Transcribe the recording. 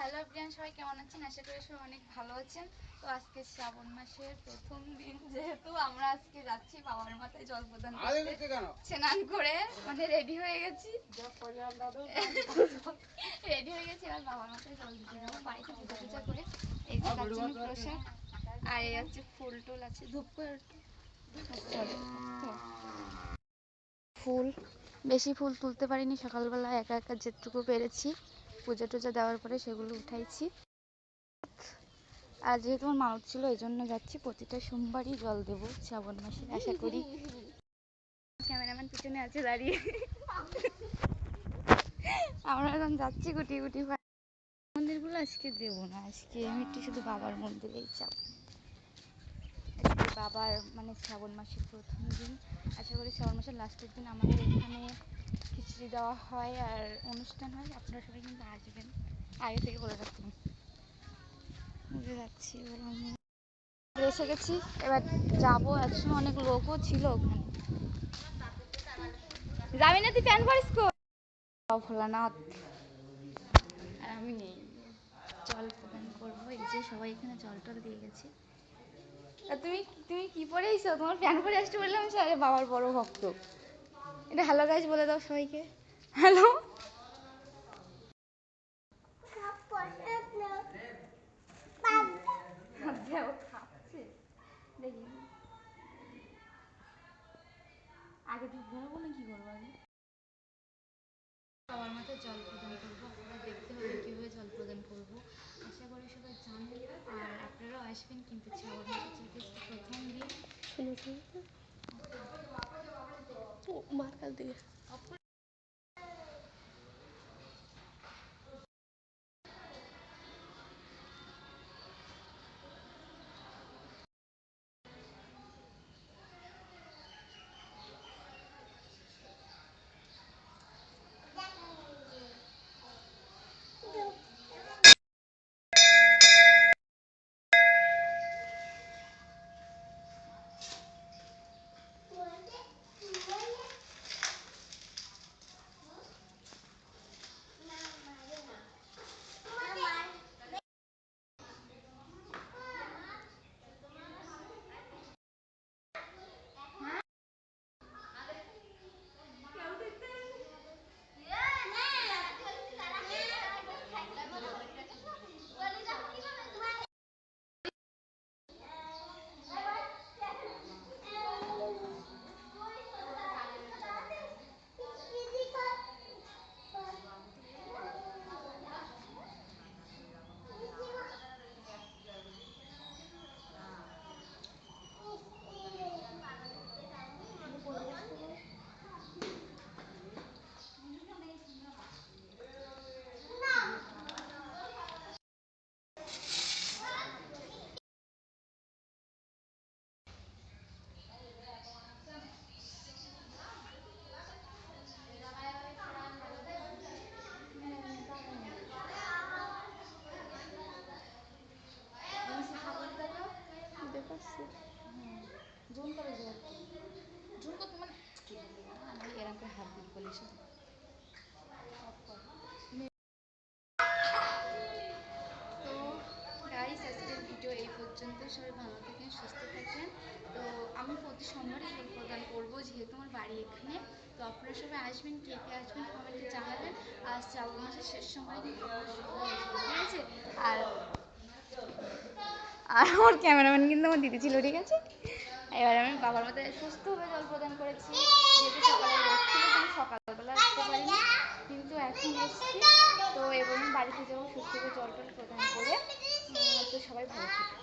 Hello Priyan, সবাই কেমন আছেন? আশা করি সবাই অনেক ভালো আছেন। তো আজকে শ্রাবণ মাসের প্রথম দিন, যেহেতু আমরা আজকে যাচ্ছি বাবার মাথায় জল প্রদান করতে, স্নান করে মানে রেডি হয়ে গেছি এবার বাবার মাথায় জল দিতে যাবো। বাড়িতে পূজা টুজা করে এই যে তার জন্য প্রসাদ, আর এই হচ্ছে ফুল টুল আছে, ধূপ করে ফুল বেশি ফুল তুলতে পারিনি সকালবেলা, একা একা যেটুকু পেরেছি পূজা টুজা দেওয়ার পরে সেগুলো উঠাইছি। আর যেহেতু আমার মানত ছিল এই জন্য যাচ্ছি, প্রতিটা সোমবারই জল দেবো শ্রাবণ মাসে আশা করি। ক্যামেরাম্যান পিছনে আছে দাঁড়িয়ে। আমরা এখন যাচ্ছি গুটি গুটি। মন্দিরগুলো আজকে দেবো না, আজকে আমি একটু শুধু বাবার মন্দিরেই যাব। আজকে বাবার মানে শ্রাবণ মাসের প্রথম দিন, আশা করি শ্রাবণ মাসের লাস্টের দিন আমাদের এখানে খিচুড়ি দেওয়া হয় আর অনুষ্ঠান হয়। আপনারা সবাই কিন্তু আসবেন, আগে থেকে বলে রাখলাম। বুঝে যাচ্ছি, এসে গেছি, এবার যাবো। একসময় অনেক লোকও ছিল ওখানে। যাবি না তুই? প্যান পরিস ভোলানাথ আর আমি নেই, জল প্রদান করবো। এই যে সবাই এখানে জল টল দিয়ে গেছে। আর তুমি তুমি কি পরে এসো? তোমার প্যান পরে আসতে বললাম, স্যার বাবার বড় ভক্ত। এটা হ্যালো গাইস বলে দাও সবাইকে, হ্যালো। দেখি আগে ধূপ ধরাবো না কি করবো? আগে বাবার মাথায় জল প্রদান করবো, আপনারা দেখতে হবে কীভাবে জল প্রদান করবো। আশা করি সবাই জানেন, আর আপনারাও আসবেন। কিন্তু শ্রাবণ মাসের যেহেতু প্রথম দিন, মার্কাল দিকে জোন করে জোন করতে মানে এরকম করে হাত দিতে বলিস। তো গাইস, আজকের ভিডিও এই পর্যন্ত। সবাই ভালো থাকেন, সুস্থ থাকেন। তো আমি প্রতি সোমবারই জল প্রদান করবো, যেহেতু আমার বাড়ি এখানে। তো আপনারা সবাই আসবেন, কে কে আসবেন কমেন্টে জানাবেন। আর শ্রাবণ মাসের শেষ সোমবারে কিন্তু আপনারা সবাই আসবেন, ঠিক আছে? আর আর আমার ক্যামেরাম্যান কিন্তু আমার দিদি ছিল, ঠিক আছে? এবার আমি বাবার মধ্যে সুস্থভাবে জল প্রদান করেছি, যেহেতু সকালে রোদ ছিল, কিন্তু সকালবেলা আসতে পারিনি, কিন্তু এখন এসছি। তো এবার আমি বাড়িতে যাবো সুস্থভাবে জল টল প্রদান করে। তো সবাই ভালো থাকে।